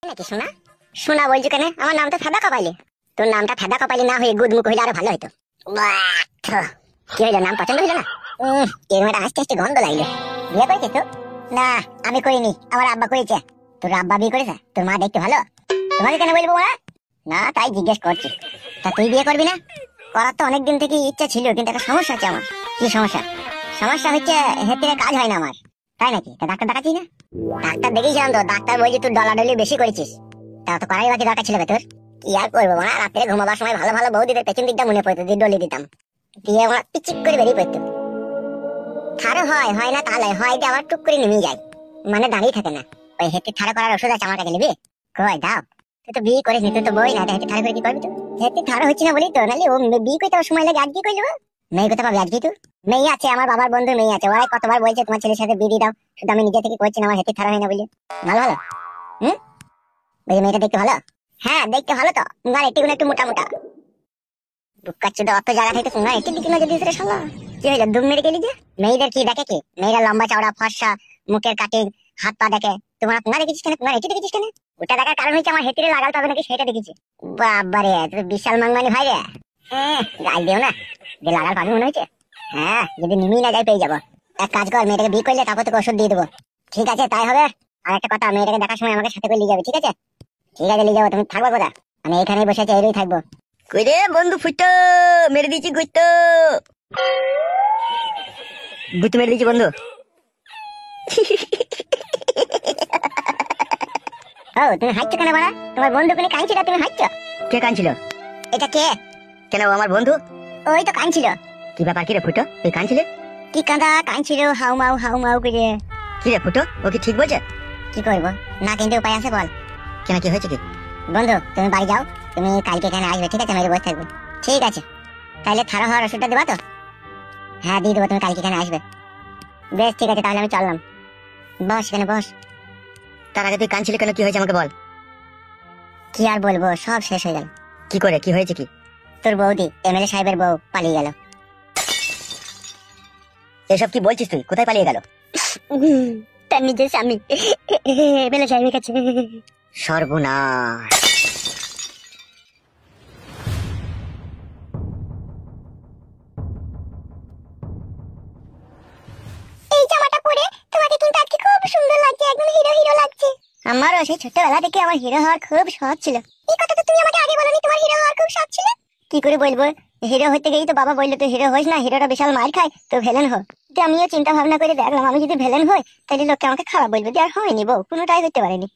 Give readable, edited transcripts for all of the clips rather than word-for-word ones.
নাকি শোনা শোনা বলছো কেন? আমার নাম তো ফেদা কপালি। তোর নামটা ফেদা কপালি না হয়ে গুদমুখ হইলে আরো ভালো হতো। কি হইলো, নাম পছন্দ হইলো না? এরকম একটা আস্তে আস্তে গন্ধ লাগলো। বিয়ে করেছিস তো? না, আমি করিনি, আমার আব্বা করেছে। তোর আব্বা বিয়ে করেছে? তোর মা দেখতে ভালো? তোমাকে কেন বলবো না? না, তাই জিজ্ঞেস করছি। তা তুই বিয়ে করবি না? করার তো অনেকদিন থেকে ইচ্ছা ছিল, কিন্তু একটা সমস্যা আছে আমার। কি সমস্যা? সমস্যা হচ্ছে হেঁটে কাজ হয় না আমার। তাই নাকি? তা ডাক্তার দেখাচ্ছিস না? ডাক্তার দেখেছিলাম তো, ডাক্তার বলছে তুই ডলাডলি বেশি করেছিস। তা তো করাই বাকি দরকার ছিল তোর। কি আর করবো মা, রাত্রে ঘুমাবার সময় ভালো ভালো বৌদিদের পেছন দিকটা মনে পড়তো, দিয়ে ডলি দিতাম, দিয়ে আমার পিচিক করে বেরিয়ে পড়তো। থারো হয় হয় না তাহলে হয় যে আবার টুক করে নেমে যায়, মানে দাঁড়িয়ে থাকে না। ওই হেঁটে থারো করার ওষুধ আছে আমার কাছে, নিবি? কই দাও। তুই তো বিয়ে করিস নি, তুই তো বই না, হেঁটে থারো করে কি করবি? তুই হেঁটে থারো হচ্ছে না বলি তো, নাহলে ও বিয়ে করতে সময় লাগে। আজকে কই যাবো? মেয়ে কোথাও পাবি আজকে? তুই মেয়ে আছে, আমার বাবার বন্ধুর মেয়ে আছে, ওরাই কতবার বলছে তোমার ছেলের সাথে বিয়ে দিয়ে দাও, শুধু আমি নিজে থেকে করছি না, আমার হেঁটে থারো হয় না বলি। ভালো ভালো বলছি মেয়েটা দেখতে ভালো? হ্যাঁ দেখতে ভালো তো, তোমার একটু একটু মোটা মোটা। বুকাচ্ছি তো, অত জায়গা থেকে তোমার একটু দিকে নজর দিয়েছে রে শালা। কি হইলো, দুম মেরে গেলি যে? মেয়েদের কি দেখে? কি মেয়েরা লম্বা চওড়া ফর্সা, মুখের কাটিং, হাত পা দেখে। তোমার দেখেছিস কেন? তোমার হেঁটে দেখেছিস কেন? ওটা দেখার কারণ হচ্ছে আমার হেঁটে লাগাল পাবে নাকি সেটা দেখেছি। বাবারে, তুই বিশাল মাংমানি ভাই রে। গাল দিও না, যে লাগাল পাবি মনে হয়েছে। হ্যাঁ, যদি নিমি না যাই পেয়ে যাবো। এক কাজ কর, মেয়েটাকে বিয়ে করলে তারপর তোকে ওষুধ দিয়ে দেবো। ঠিক আছে তাই হবে। আর একটা কথা, মেয়েটাকে দেখার সময় আমাকে সাথে করে নিয়ে যাবে, ঠিক আছে? ঠিক আছে নিয়ে যাবো। তুমি থাকবো কোথা? আমি এখানেই বসে আছি, এরই থাকবো। কই রে বন্ধু, ফুটো মেরে দিয়েছি গুইতো। গুইতো মেরে দিয়েছি বন্ধু। ও তুমি হাঁটছো কেন বাড়া? তোমার বন্ধু কোনে কাঁদছিল, তুমি হাঁটছো? কে কাঁদছিল? এটা কে? কেন, ও আমার বন্ধু। ওই তো কাঁদছিল। কি ব্যাপার, কি রে ফুটো, তুই কাঁদছিলি? কি কাঁদা? কাঁদছিল হাউ মাউ করে। কি রে ফুটো, ও কি ঠিক বলছে? কি করবো, না কিন্তু উপায় আছে, বল। কেন, কি হয়েছে কি? বন্ধু তুমি বাড়ি যাও, তুমি কালকে এখানে আসবে, ঠিক আছে? আমি বসে থাকবো। ঠিক আছে, তাহলে থারা হওয়ার ওষুধটা দেবা তো? হ্যাঁ দিয়ে দেবো, তুমি কালকে এখানে আসবে। বেশ ঠিক আছে, তাহলে আমি চললাম। বস এখানে বস। তার আগে তুই কাঁদছিলি কেন, কি হয়েছে আমাকে বল। কি আর বলবো, সব শেষ হয়ে গেল। কি করে, কি হয়েছে কি? তোর বৌদি, এমএলএ সাহেবের বউ পালিয়ে গেল। এসব কি বলছিস তুই? কোথায় পালিয়ে গেল? তার নিজের স্বামী এমএলএ সাহেবের কাছে। সর্বনাশ। এই জামাটা পরে তোমাকে কিন্তু আজকে খুব সুন্দর লাগছে, একদম হিরো হিরো লাগছে। আমারও সেই ছোটবেলা থেকে আমার হিরো হওয়ার খুব শখ ছিল। এই কথা তো তুমি আমাকে আগে বলনি, তোমার হিরো হওয়ার খুব শখ ছিল। কি করে বলবো, হিরো হতে গেই তো বাবা বললো তুই হিরো হইস না, হিরোটা বিশাল মার খায়, তো ভিলেন হ। তো আমিও চিন্তা ভাবনা করে দেখলাম, আমি যদি ভিলেন হই তাহলে লোকে আমাকে খারাপ বলবে, যে আর হয়নি বউ, কোনোটাই হতে পারেনি।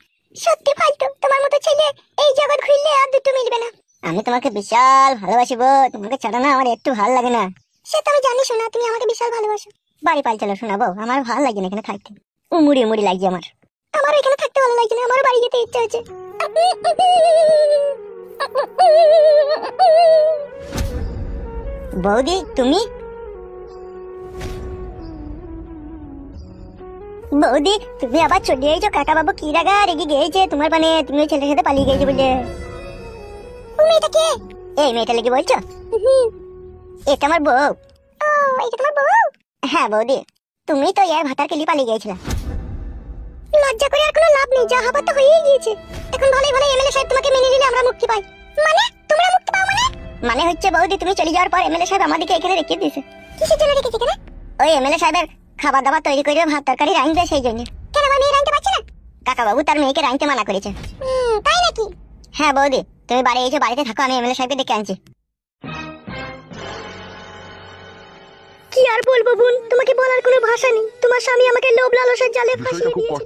সত্যি ফালতু, তোমার মতো ছেলে এই জগৎ ঘুরলে আর দুটো মিলবে না। আমি তোমাকে বিশাল ভালোবাসি বউ, তোমাকে ছাড়া না আমার একটু ভালো লাগে না। সে তো আমি জানি শোনা, তুমি আমাকে বিশাল ভালোবাসো। বাড়ি পাল চলো শোনা বউ, আমার ভালো লাগে না এখানে থাকতে, উমুড়ি উমুড়ি লাগছে আমার। আমার এখানে থাকতে ভালো লাগছে না, আমার বাড়ি যেতে ইচ্ছা হচ্ছে। বৌদি তুমি? বৌদি তুমি আবার চলে এসেছো? কাকা বাবু কি রাগা রেগে গিয়েছে তোমার, মানে তুমি ওই ছেলের সাথে পালিয়ে গিয়েছো বলে। মেয়েটা কে? এই মেয়েটা লেগে বলছো? এটা আমার বউ। ও এটা তোমার বউ? হ্যাঁ বৌদি, তুমি তো ইয়ার ভাতার কেলি পালিয়ে গিয়েছিলে। লজ্জা করে আর কোনো লাভ নেই, যা হবার তো হয়েই গিয়েছে। এখন ভালোই ভালো এমএলএ সাহেব তোমাকে মেনে নিলে আমরা মুক্তি পাই। মানে তোমরা মুক্তি পাও মানে? মানে হচ্ছে বৌদি, তুমি চলে যাওয়ার পর এমএলএ সাহেব আমাদেরকে এখানে রেখে দিয়েছে। কিসের জন্য রেখেছে এখানে? ওই এমএলএ সাহেবের খাবার দাবার তৈরি করে ভাত তরকারি রাঁধবে, সেই জন্য। কেন আমার মেয়ে রাঁধতে পারছে না? কাকা বাবু তার মেয়েকে রাঁধতে মানা করেছে। তাই নাকি? হ্যাঁ বৌদি, তুমি বাড়ি এসে বাড়িতে থাকো, আমি এমএলএ সাহেবকে ডেকে আনছি। কি আর বলবো বোন, তোমাকে বলার কোনো ভাষা নেই। তোমার স্বামী আমাকে লোভ লালসার জালে ফাঁসিয়ে দিয়েছে।